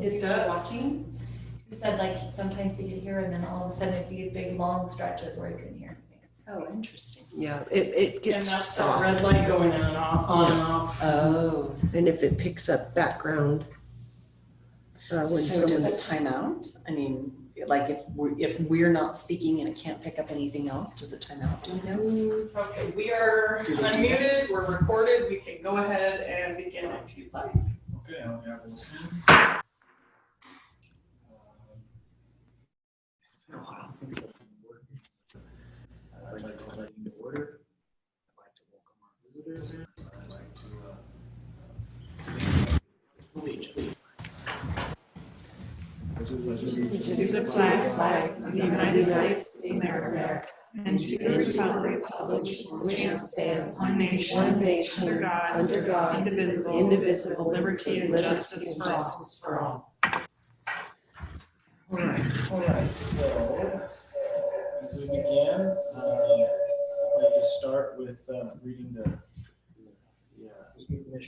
It does. Watching. He said like sometimes he could hear, and then all of a sudden it'd be big long stretches where he couldn't hear anything. Oh, interesting. Yeah, it gets And that's soft. that red light going in and off, on and off. Oh. And if it picks up background, when So does someone's, it time out? I mean, like if we're not speaking and it can't pick up anything else, does it time out? Do we know? Okay, we are unmuted, we're recorded, we can go ahead and begin if you'd like. Okay, I'll have a listen. It's been a while since I've been working. I'd like to call that into order. I'd like to welcome our visitors. I'd like to allegiance. To the flag of the United States of America, and to the republic for which it stands, one nation, under God, indivisible, liberty and justice for all. All right, so as we begin, I'd like to start with reading the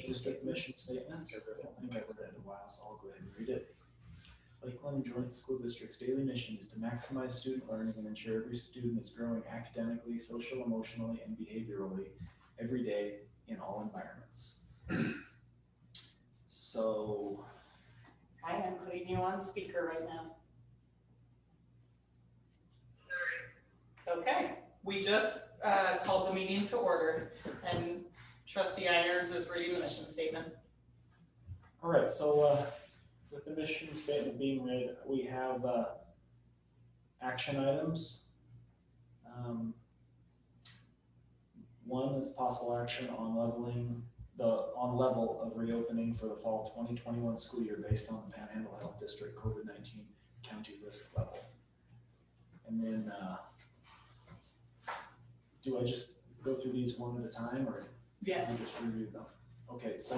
district mission statement. I think I've read it in a while, so I'll go ahead and read it. Lakeland Joint School District's daily mission is to maximize student learning and ensure every student is growing academically, social, emotionally, and behaviorally every day in all environments. So, I am putting you on speaker right now. It's okay. We just called the meeting to order, and Trustee Irons is reading the mission statement. all right, so with the mission statement being read, we have action items. One is possible action on level of reopening for the fall 2021 school year based on the Panhandle Health District COVID-19 county risk level. And then, do I just go through these one at a time, or Yes. we just review them? Okay, so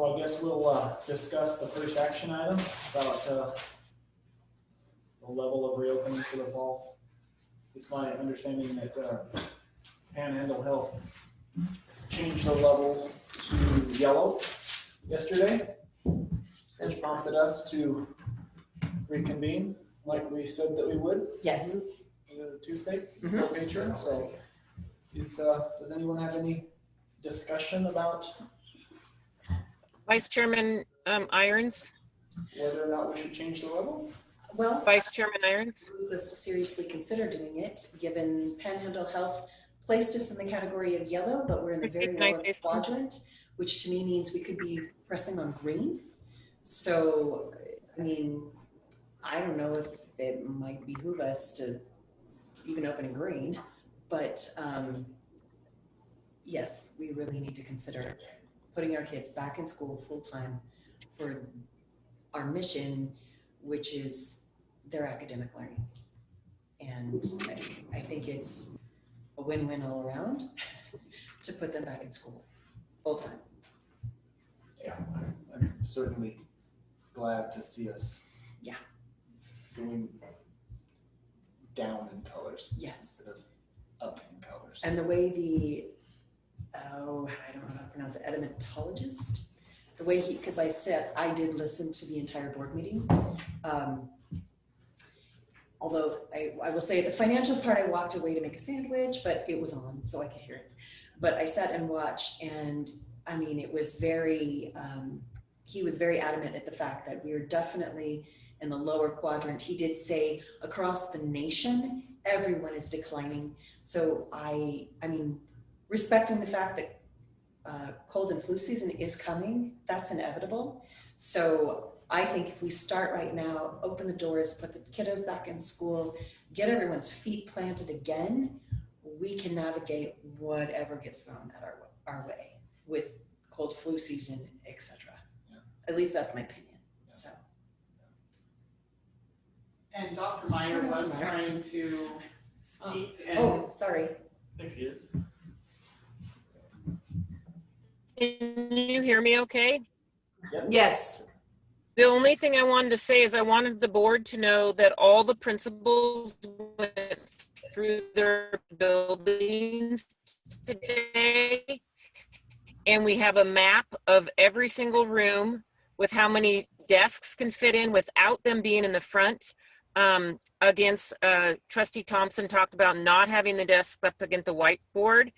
I guess we'll discuss the first action item about the level of reopening for the fall. It's my understanding that Panhandle Health changed the level to yellow yesterday. It prompted us to reconvene like we said that we would. Yes. Tuesday, Mhm. for patrons. So does anyone have any discussion about Vice Chairman Irons. whether or not we should change the level? Well, Vice Chairman Irons. it was us to seriously consider doing it, given Panhandle Health placed us in the category of yellow, but we're in the very lower quadrant, which to me means we could be pressing on green. So, I mean, I don't know if it might behoove us to even open in green, but yes, we really need to consider putting our kids back in school full-time for our mission, which is their academic learning. And I think it's a win-win all around to put them back in school full-time. Yeah, I'm certainly glad to see us going down in colors Yes. instead of up in colors. And the way I don't know how to pronounce it, entomologist, the way because I did listen to the entire board meeting. Although I will say the financial part, I walked away to make a sandwich, but it was on, so I could hear it. But I sat and watched, and I mean, it was very, he was very adamant at the fact that we are definitely in the lower quadrant. He did say across the nation, everyone is declining. So I mean, respecting the fact that cold and flu season is coming, that's inevitable. So I think if we start right now, open the doors, put the kiddos back in school, get everyone's feet planted again, we can navigate whatever gets thrown at our way with cold flu season, etc. Yeah. At least that's my opinion. Yeah. So. And Dr. Meyer was trying to speak. Oh, sorry. There she is. Can you hear me okay? yes, The only thing I wanted to say is I wanted the board to know that all the principals went through their buildings today, and we have a map of every single room with how many desks can fit in without them being in the front. Against Trustee Thompson talked about not having the desks up against the whiteboard.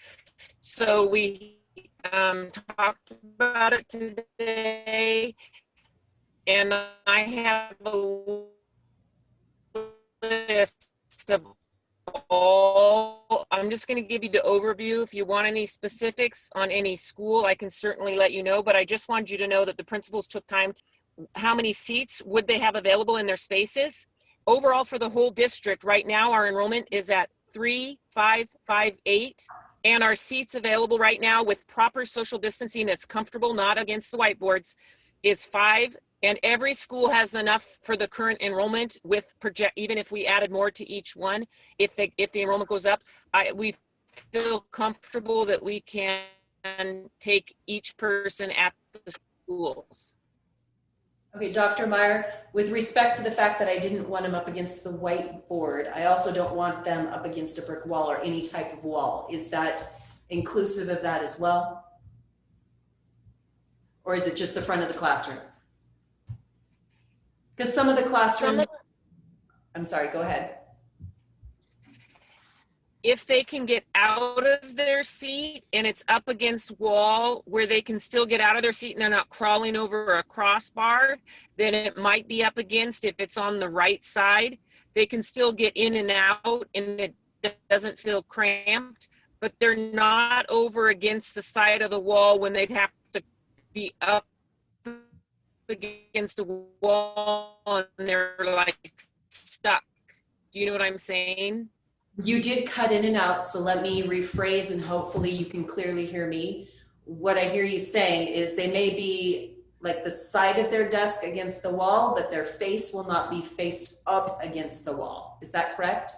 So we talked about it today, and I have a list of all. I'm just going to give you the overview. If you want any specifics on any school, I can certainly let you know, but I just want you to know that the principals took time to, how many seats would they have available in their spaces. Overall, for the whole district, right now, our enrollment is at 3,558, and our seats available right now with proper social distancing that's comfortable, not against the whiteboards, is 5. And every school has enough for the current enrollment with project, even if we added more to each one, if the enrollment goes up, we feel comfortable that we can take each person at the schools. Okay, Dr. Meyer, with respect to the fact that I didn't want them up against the whiteboard, I also don't want them up against a brick wall or any type of wall. Is that inclusive of that as well? Or is it just the front of the classroom? Because some of the classrooms, I'm sorry, go ahead. If they can get out of their seat and it's up against wall where they can still get out of their seat and they're not crawling over a crossbar, then it might be up against. If it's on the right side, they can still get in and out and it doesn't feel cramped, but they're not over against the side of the wall when they'd have to be up against a wall and they're like stuck. Do you know what I'm saying? You did cut in and out, so let me rephrase and hopefully you can clearly hear me. What I hear you saying is they may be like the side of their desk against the wall, but their face will not be faced up against the wall. Is that correct?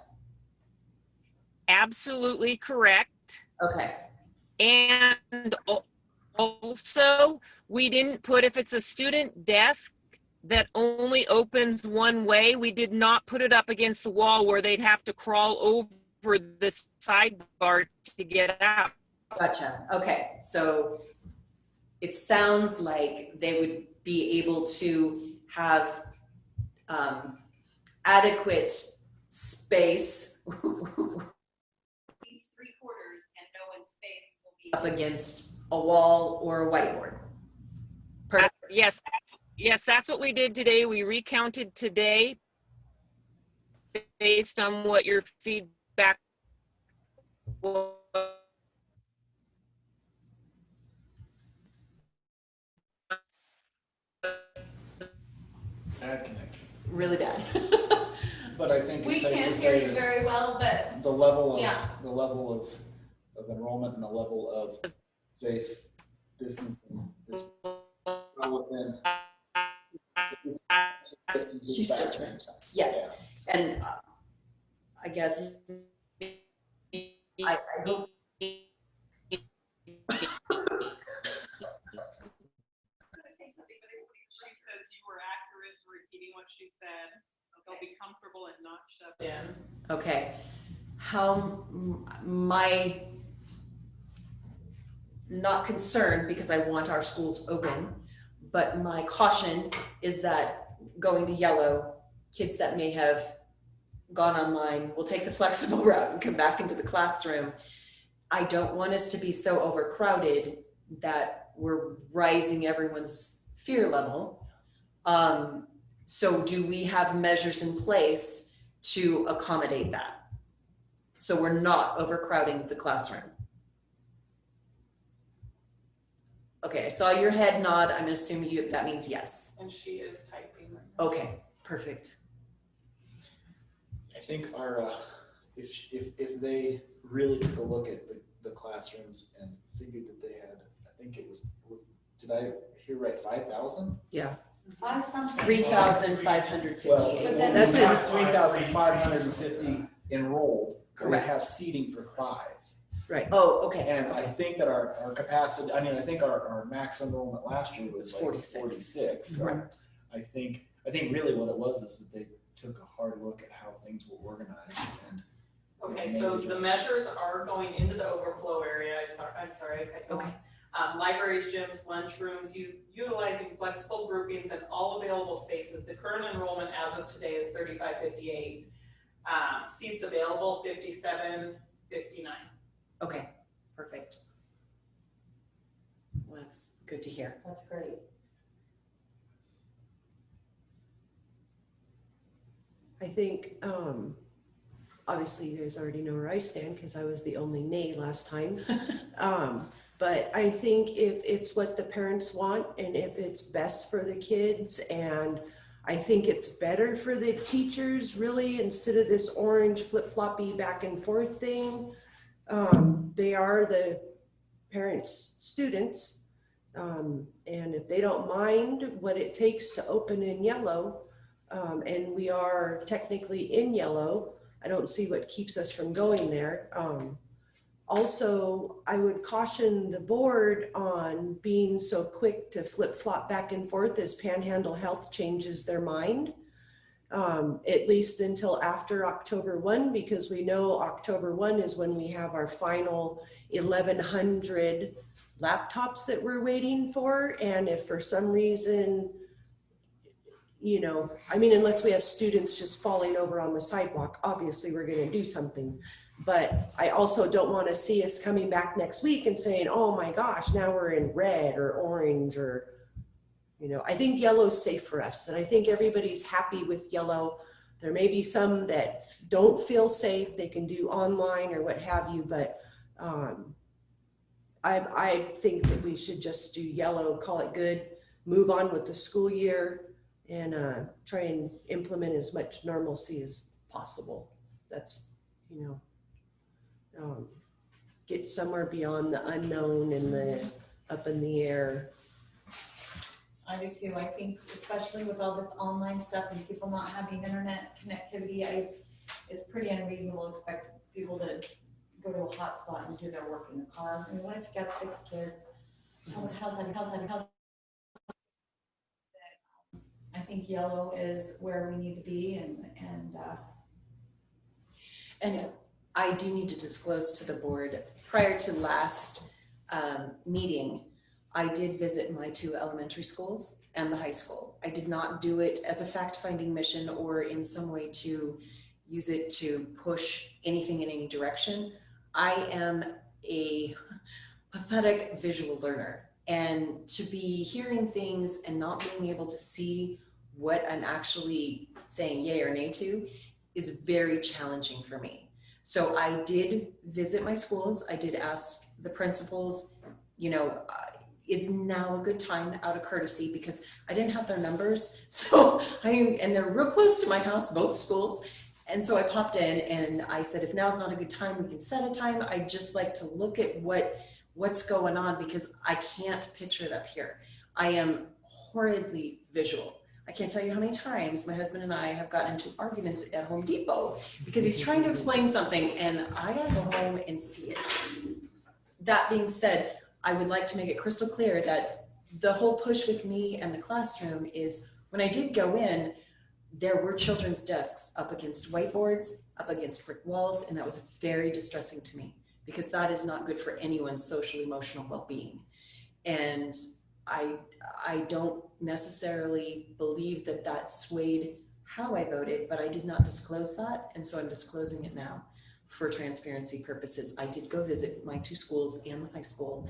Absolutely correct. Okay. And also, we didn't put, if it's a student desk that only opens one way, we did not put it up against the wall where they'd have to crawl over the sidebar to get out. Gotcha. Okay. So it sounds like they would be able to have adequate space. These 3/4 and no one's space will be up against a wall or a whiteboard. Perfect. Yes, that's what we did today. We recounted today based on what your feedback was. Bad connection. Really bad. But I think We it's safe can't to hear say you that very well, but the level of, Yeah. of enrollment and the level of safe distancing is well within. She's still trying. Yeah. And I guess I hope. She says you were accurate in repeating what she said. They'll be comfortable and not shut in. Okay. How my not concerned, because I want our schools open, but my caution is that going to yellow, kids that may have gone online will take the flexible route and come back into the classroom. I don't want us to be so overcrowded that we're rising everyone's fear level. So do we have measures in place to accommodate that? So we're not overcrowding the classroom. Okay, I saw your head nod. I'm assuming that means yes. And she is typing right now. Okay, perfect. I think our, if they really took a look at the classrooms and figured that they had, I think it was did I hear right, 5,000? Yeah. 5 something. 3,558. But then- That's We it. have 3,550 enrolled. Correct. We have seating for 5. Right. Oh, okay. And I think that our capacity, I mean, I think our max enrollment last year was like 46. So Correct. I think really what it was is that they took a hard look at how things were organized and. Okay, so the measures are going into the overflow area. I'm sorry, I cut you off. Okay. Libraries, gyms, lunchrooms, utilizing flexible groupings and all available spaces. The current enrollment as of today is 3558. Seats available 5759. Okay, perfect. Well, that's good to hear. That's great. I think, obviously you guys already know where I stand because I was the only nay last time. But I think if it's what the parents want and if it's best for the kids, and I think it's better for the teachers really, instead of this orange flip-floppy back and forth thing. They are the parents' students. And if they don't mind what it takes to open in yellow, and we are technically in yellow, I don't see what keeps us from going there. Also, I would caution the board on being so quick to flip-flop back and forth as Panhandle Health changes their mind, at least until after October 1, because we know October 1 is when we have our final 1,100 laptops that we're waiting for. And if for some reason, you know, I mean, unless we have students just falling over on the sidewalk, obviously we're going to do something. But I also don't want to see us coming back next week and saying, oh my gosh, now we're in red or orange, or, you know, I think yellow's safe for us. And I think everybody's happy with yellow. There may be some that don't feel safe. They can do online or what have you, but I think that we should just do yellow, call it good, move on with the school year, and try and implement as much normalcy as possible. That's, you know, get somewhere beyond the unknown and the up in the air. I do too. I think especially with all this online stuff and people not having internet connectivity, it's pretty unreasonable to expect people to go to a hotspot and do their work in the car. I mean, what if you got 6 kids? How's that? I think yellow is where we need to be, and I do need to disclose to the board, prior to last meeting, I did visit my 2 elementary schools and the high school. I did not do it as a fact-finding mission or in some way to use it to push anything in any direction. I am a pathetic visual learner, and to be hearing things and not being able to see what I'm actually saying yay or nay to is very challenging for me. So I did visit my schools. I did ask the principals, you know, is now a good time out of courtesy, because I didn't have their numbers. So and they're real close to my house, both schools. And so I popped in and I said, if now's not a good time, we can set a time. I'd just like to look at what's going on, because I can't picture it up here. I am horridly visual. I can't tell you how many times my husband and I have gotten into arguments at Home Depot because he's trying to explain something and I gotta go home and see it. That being said, I would like to make it crystal clear that the whole push with me and the classroom is, when I did go in, there were children's desks up against whiteboards, up against brick walls, and that was very distressing to me, because that is not good for anyone's social emotional well-being. And I don't necessarily believe that that swayed how I voted, but I did not disclose that, and so I'm disclosing it now for transparency purposes. I did go visit my 2 schools and the high school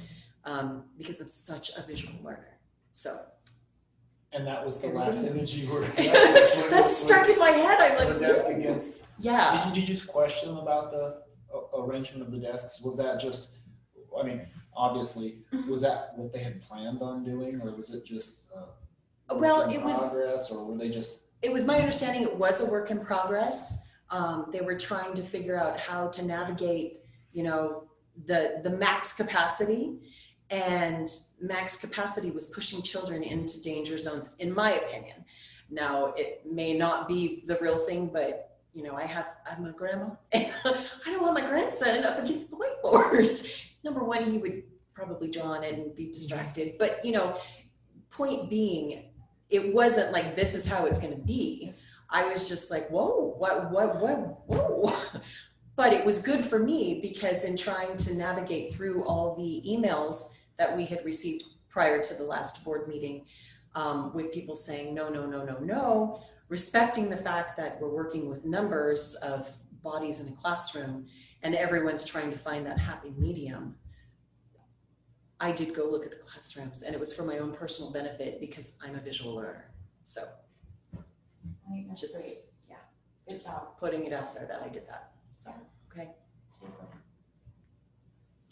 because I'm such a visual learner. So. And that was the last image you were. That's stuck in my head. I'm like, the desk against. Yeah. Did you just question them about the arrangement of the desks? Was that just, I mean, obviously, was that what they had planned on doing, or was it just well, work in it was progress, or were they just? It was my understanding it was a work in progress. They were trying to figure out how to navigate, you know, the max capacity. And max capacity was pushing children into danger zones, in my opinion. Now, it may not be the real thing, but, you know, I'm a grandma, and I don't want my grandson up against the whiteboard. Number one, he would probably draw on it and be distracted. But, you know, point being, it wasn't like this is how it's going to be. I was just like, whoa, whoa. But it was good for me, because in trying to navigate through all the emails that we had received prior to the last board meeting, with people saying, no, no, no, no, no, respecting the fact that we're working with numbers of bodies in a classroom and everyone's trying to find that happy medium. I did go look at the classrooms, and it was for my own personal benefit because I'm a visual learner. So I think that's Just- great. Yeah. Good just job. putting it out there that I did that. So, okay. Super.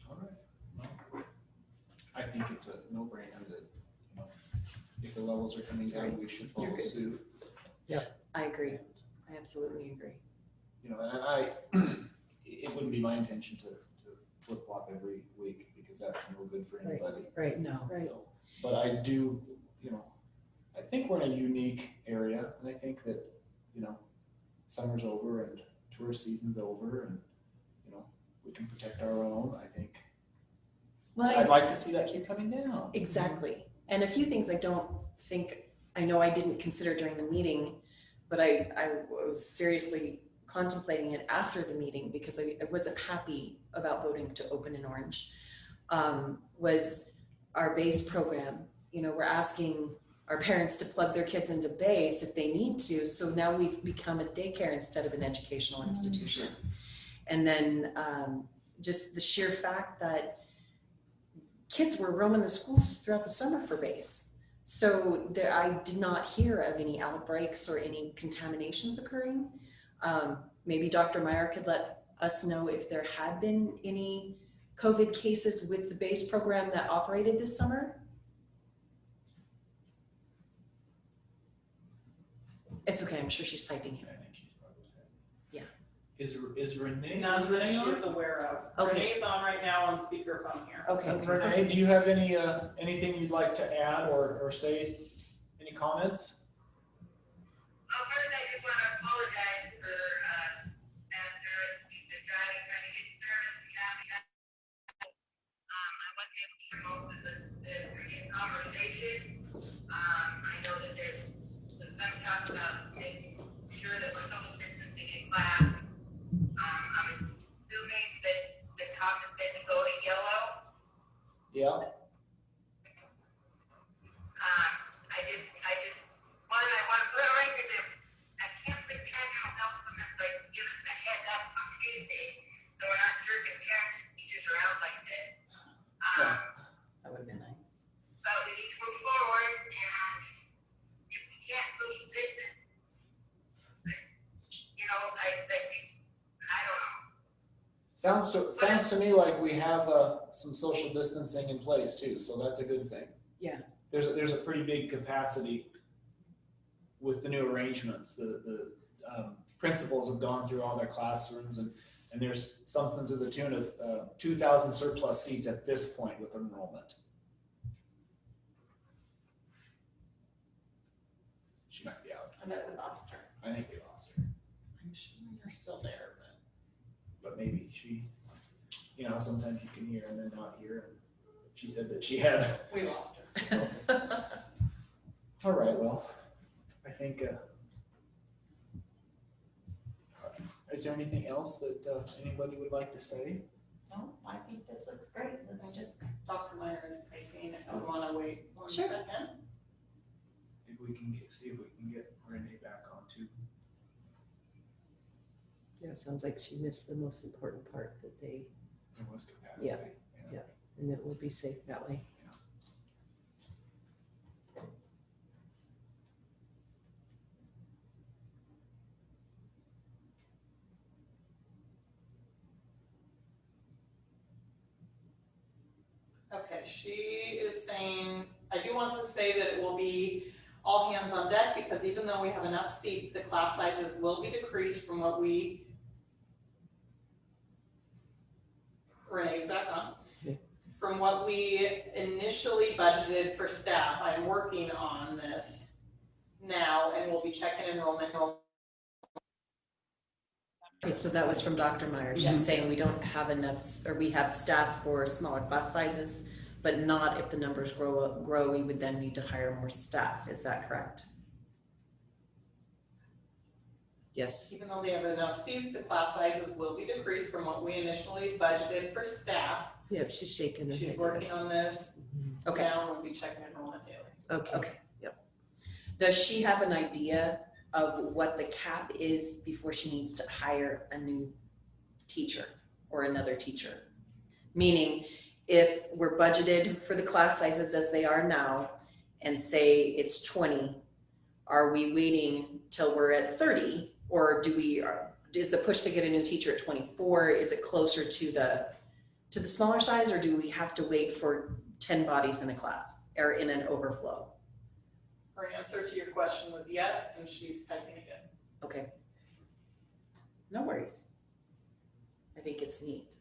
All right. Well, I think it's a no-brainer that, you know, if the levels are coming down, we should follow You're good. suit. I agree. I absolutely agree. You know, and it wouldn't be my intention to flip-flop every week, because that's no good for Right. anybody. Right. No. Right. So, but I do, you know, I think we're in a unique area, and I think that, you know, summer's over and tourist season's over, and, you know, we can protect our own. I think Well, I'd like to see that keep coming down. exactly. And a few things I know I didn't consider during the meeting, but I was seriously contemplating it after the meeting because I wasn't happy about voting to open in Orange, was our base program. You know, we're asking our parents to plug their kids into base if they need to. So now we've become a daycare instead of an educational institution. And then just the sheer fact that kids were roaming the schools throughout the summer for base. So I did not hear of any outbreaks or any contaminations occurring. Maybe Dr. Meyer could let us know if there had been any COVID cases with the base program that operated this summer. It's okay, I'm sure she's typing here. I think she's probably right. Yeah. Is Renee? None is that Renee she on? is aware of. Okay. Renee's on right now on speakerphone here. Okay. Renee, do you have anything you'd like to add or say? Any comments? First, I just want to apologize for after we've been trying to get insurance. I wasn't able to hear most of the previous conversation. I know that there's some talk about making sure that we're social distancing in class. I'm assuming that the top is going to go to yellow. Yeah. I want to put on record that I can't pretend to help them if they give us a heads up on Tuesday, so we're not jerking parents and teachers around like this. That would have been nice. But we need to move forward, and if we can't social distance, you know, I don't know. Sounds to me like we have some social distancing in place too, so that's a good thing. Yeah. There's a pretty big capacity with the new arrangements. The principals have gone through all their classrooms, and there's something to the tune of 2,000 surplus seats at this point with enrollment. She might be out. I bet we lost her. I think we lost her. I'm sure you're still there, But maybe she, you know, sometimes you can hear and then not hear. She said that she had. but we lost her. All right, well, I think, is there anything else that anybody would like to say? No, I think this looks great. Let's just, Dr. Meyer is typing. If we want to wait one Sure. second. If we can see if we can get Renee back on too. Yeah, sounds like she missed the most important part, that they, There was capacity. Yeah. and that we'll be safe that way. Okay, she is saying, I do want to say that it will be all hands on deck, because even though we have enough seats, the class sizes will be decreased from what we, Renee's back on, Okay. from what we initially budgeted for staff. I am working on this now, and we'll be checking enrollment. Okay, so that was from Dr. Myers. She's saying we don't have enough, or we have staff for smaller class sizes, but not if the numbers grow, we would then need to hire more staff. Is that correct? Yes. Even though they have enough seats, the class sizes will be decreased from what we initially budgeted for staff. Yeah, she's shaking her head. She's working on this. Okay, Now we'll be checking enrollment daily. Okay. okay. Does she have an idea of what the cap is before she needs to hire a new teacher or another teacher? Meaning, if we're budgeted for the class sizes as they are now, and say it's 20, are we waiting till we're at 30? Or is the push to get a new teacher at 24, is it closer to the smaller size, or do we have to wait for 10 bodies in a class or in an overflow? Her answer to your question was yes, and she's typing again. Okay. No worries. I think it's neat.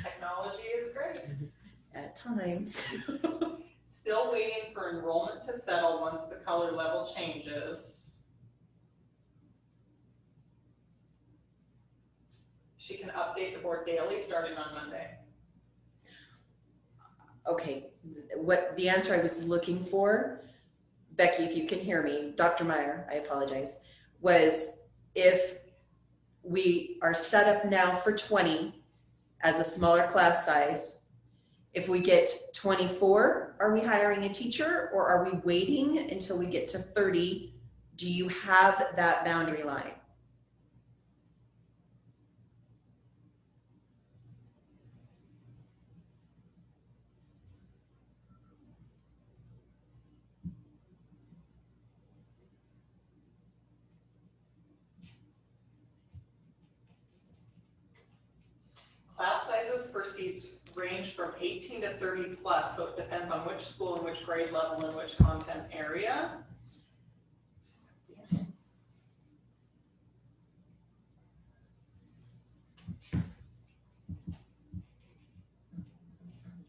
Technology is great. At times. Still waiting for enrollment to settle once the color level changes. She can update the board daily starting on Monday. Okay, what the answer I was looking for, Becky, if you can hear me, Dr. Meyer, I apologize, was if we are set up now for 20 as a smaller class size, if we get 24, are we hiring a teacher, or are we waiting until we get to 30? Do you have that boundary line? Class sizes for seats range from 18 to 30 plus, so it depends on which school and which grade level and which content area.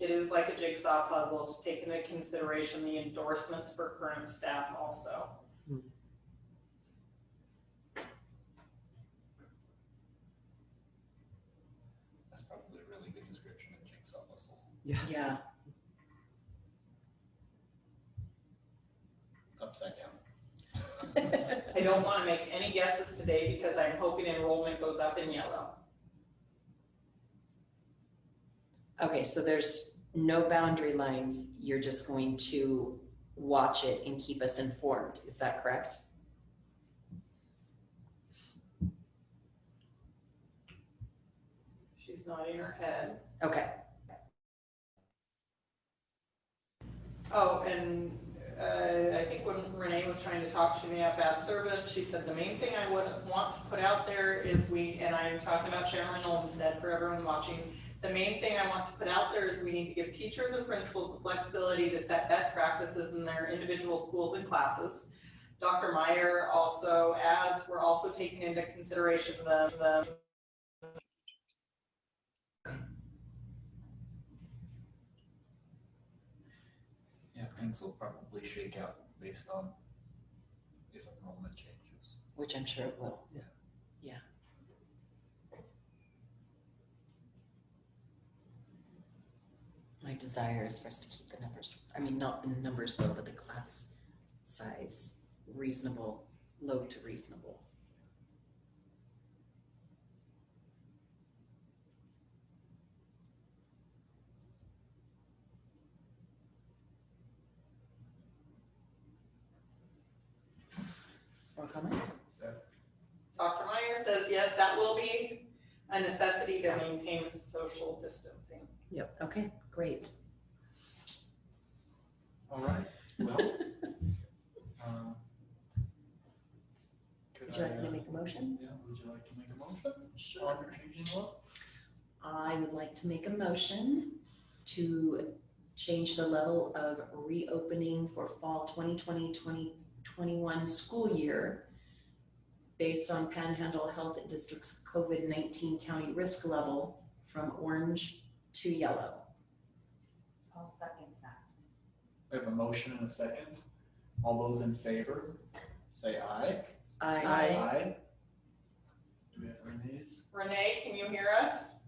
It is like a jigsaw puzzle to take into consideration the endorsements for current staff also. That's probably a really good description of jigsaw puzzle. Yeah. Upside down. I don't want to make any guesses today because I'm hoping enrollment goes up in yellow. Okay, so there's no boundary lines. You're just going to watch it and keep us informed. Is that correct? She's nodding her head. Okay. Oh, and I think when Renee was trying to talk, she may have bad service. She said the main thing I would want to put out there is and I'm talking about Chairman Olmstead for everyone watching, the main thing I want to put out there is we need to give teachers and principals the flexibility to set best practices in their individual schools and classes. Dr. Meyer also adds, we're also taking into consideration the Yeah, things will probably shake out based on if enrollment changes. Which I'm sure it will. Yeah. Yeah. My desire is for us to keep the numbers, I mean, not the numbers low, but the class size reasonable, low to reasonable. More comments? So, Dr. Meyer says, yes, that will be a necessity to maintain social distancing. Okay, great. all right, well. Would you like me to make a motion? Yeah, would you like to make a motion? On changing law? I would like to make a motion to change the level of reopening for fall 2020-2021 school year based on Panhandle Health District's COVID-19 county risk level from orange to yellow. I'll second that. We have a motion and a second. All those in favor, say aye. Aye. Do we have Renee's? Renee, can you hear us?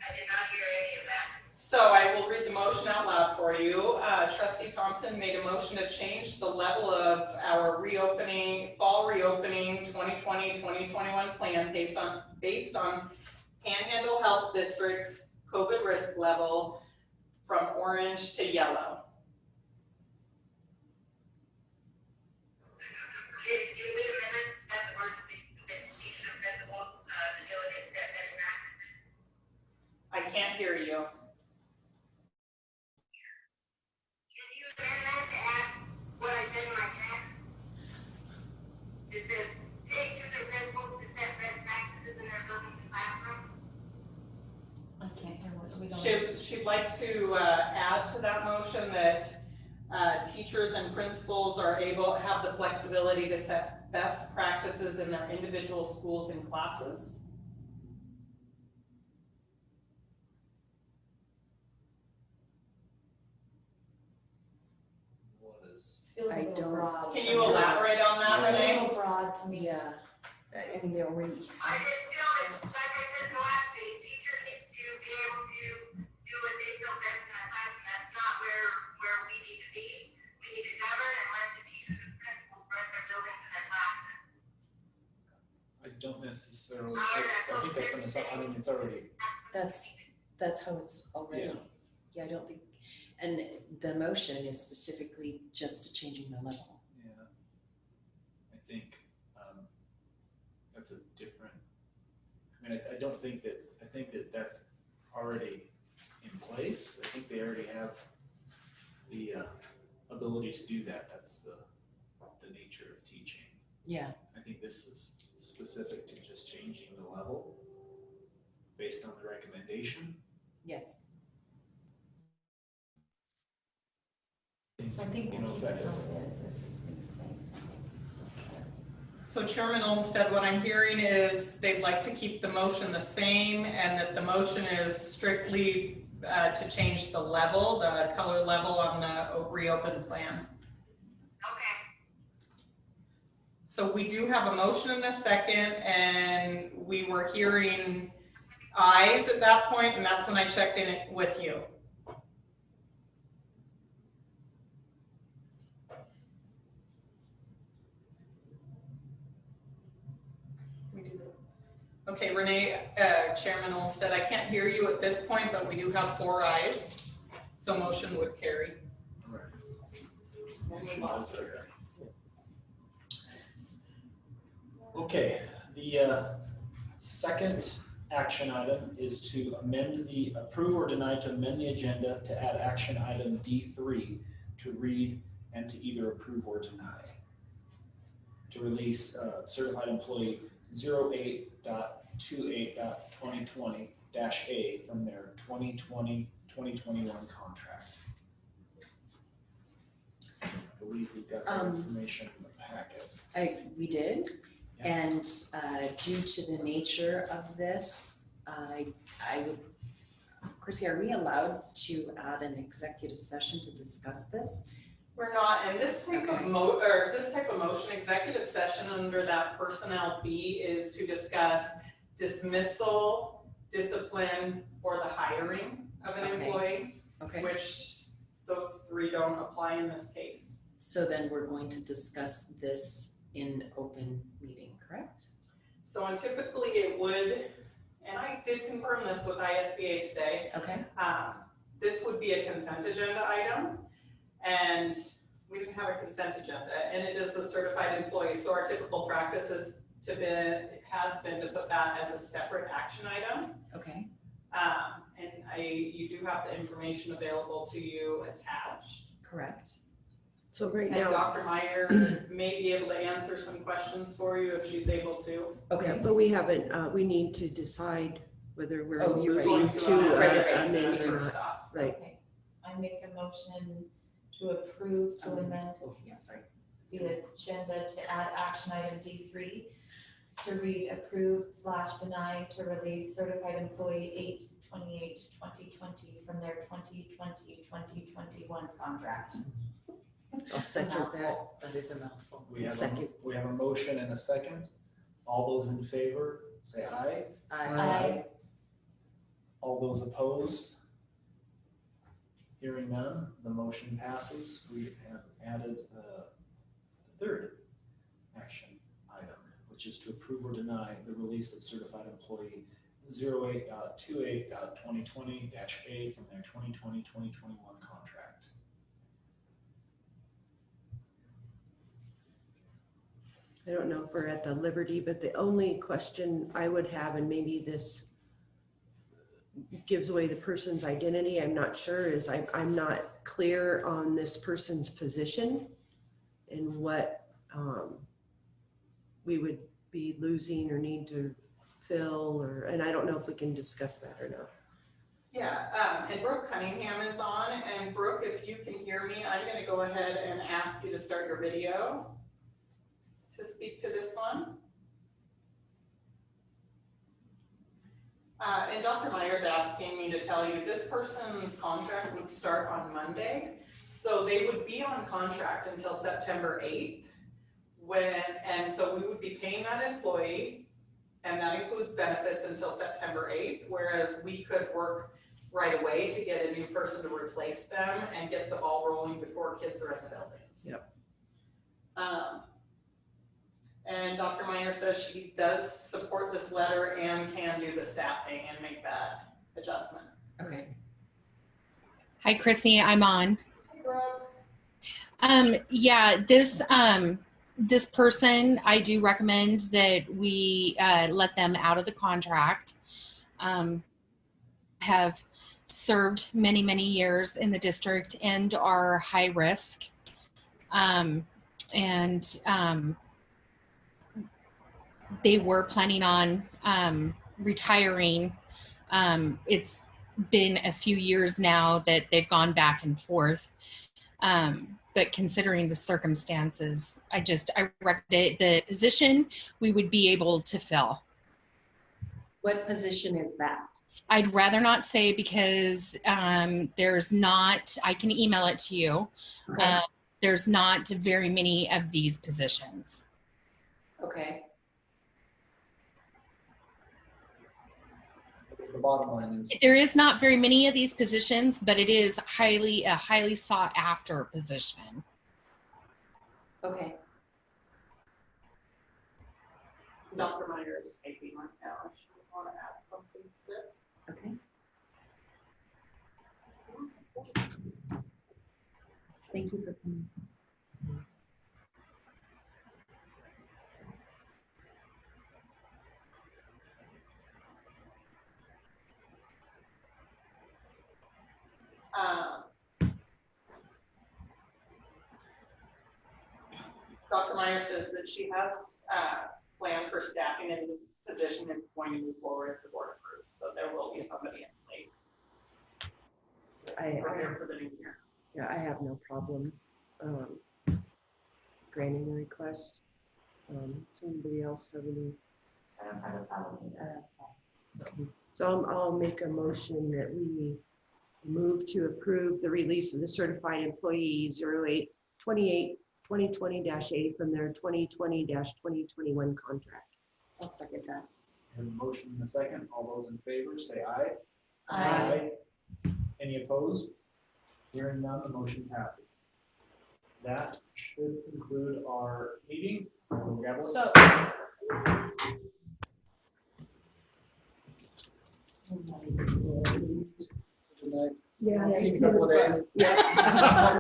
I did not hear any of that. So I will read the motion out loud for you. Trustee Thompson made a motion to change the level of our fall reopening 2020-2021 plan based on Panhandle Health District's COVID risk level from orange to yellow. Can we amend that word that each principal, the delegate that I can't hear you. Can you amend that to add what I said in my text? It says, teachers and principals to set best practices in their buildings and classrooms. I can't hear what we don't. She'd like to add to that motion that teachers and principals have the flexibility to set best practices in their individual schools and classes. What is? Feels a I little don't- broad. Can you elaborate on that, Feels a Renee? little broad to me. Yeah, I mean, they already, I just feel that, like I said in the last page, teachers need to be able to do what they feel best in that classroom. That's not where we need to be. We need to govern and let the teachers and principals run their buildings and their classes. I don't necessarily, I think that's an assumption, I mean, it's already, that's how it's already. Yeah, I don't think, and the motion is specifically just changing the level. yeah. I think, that's a different, I mean, I don't think that, I think that that's already in place. I think they already have the ability to do that. That's the nature of teaching. Yeah, I think this is specific to just changing the level based on the recommendation. yes. So I think You we'll know, keep it that- how it is if it's been saying something. So Chairman Olmsted, what I'm hearing is they'd like to keep the motion the same and that the motion is strictly to change the level, the color level on the reopen plan. Okay. So we do have a motion and a second, and we were hearing ayes at that point, and that's when I checked in with you. Okay, Renee, Chairman Olmsted, I can't hear you at this point, but we do have 4 ayes, so motion would carry. Right. And we lost her. Okay, the second action item is to approve or deny to amend the agenda to add action item D3 to read and to either approve or deny. To release certified employee 08.28.2020-A from their 2020-2021 contract. I believe we got that information in the packet. We did, Yeah. and due to the nature of this, I would, Chrissy, are we allowed to add an executive session to discuss this? We're not, and this type of motion, executive session under that personnel B is to discuss dismissal, discipline, or the hiring of an Okay. employee, Okay, which those 3 don't apply in this case. so then we're going to discuss this in open meeting, correct? So and typically it would, and I did confirm this with ISBA today, Okay, this would be a consent agenda item. And we can have a consent agenda, and it is a certified employee, so our typical practice has been to put that as a separate action item. okay, And you do have the information available to you attached. correct. So right And now, Dr. Meyer may be able to answer some questions for you if she's able to. Okay, but we haven't, we need to decide whether we're Oh, you're right. moving Going to Right. amend or first not. off. Right. Okay, I make a motion to approve to amend Oh, yeah, sorry. the agenda to add action item D3 to read approve/deny to release certified employee 8/28/2020 from their 2020-2021 contract. I'll second that. That is a mouthful. We have Second. we have a motion and a second. All those in favor, say aye. Aye. All those opposed? Hearing none, the motion passes. We have added a third action item, which is to approve or deny the release of certified employee 08.28.2020-A from their 2020-2021 contract. I don't know if we're at the liberty, but the only question I would have, and maybe this gives away the person's identity, I'm not sure, is I'm not clear on this person's position and what we would be losing or need to fill, and I don't know if we can discuss that or not. Yeah, and Brooke Cunningham is on, and Brooke, if you can hear me, I'm gonna go ahead and ask you to start your video to speak to this one. And Dr. Meyer's asking me to tell you this person's contract would start on Monday. So they would be on contract until September 8th and so we would be paying that employee, and that includes benefits until September 8th, whereas we could work right away to get a new person to replace them and get the ball rolling before kids are in the buildings. Yep. And Dr. Meyer says she does support this letter and can do the staffing and make that adjustment. Okay. Hi, Chrissy, I'm on. Hey, Brooke. Yeah, this person, I do recommend that we let them out of the contract. Have served many, many years in the district and are high risk. They were planning on retiring. It's been a few years now that they've gone back and forth. But considering the circumstances, I recommend the position we would be able to fill. What position is that? I'd rather not say because there's not, I can email it to you. Okay. There's not very many of these positions. Okay. The bottom line is, There is not very many of these positions, but it is a highly sought after position. Okay. Dr. Meyer is typing right now. If you want to add something to this. Okay. Thank you for coming. Dr. Meyer says that she has planned for staffing in this position is going to move forward if the board approves. So there will be somebody in place for the new year. Yeah, I have no problem granting the request. Somebody else have any? I don't have a problem with that. Okay. So I'll make a motion that we move to approve the release of the certified employee 08/28/2020-A from their 2020-2021 contract. I'll second that. we have a motion and a second. All those in favor say aye. Aye. Any opposed? Hearing none, the motion passes. That should conclude our meeting. We'll gavel us up. Yeah, See you in a couple of days. Yeah.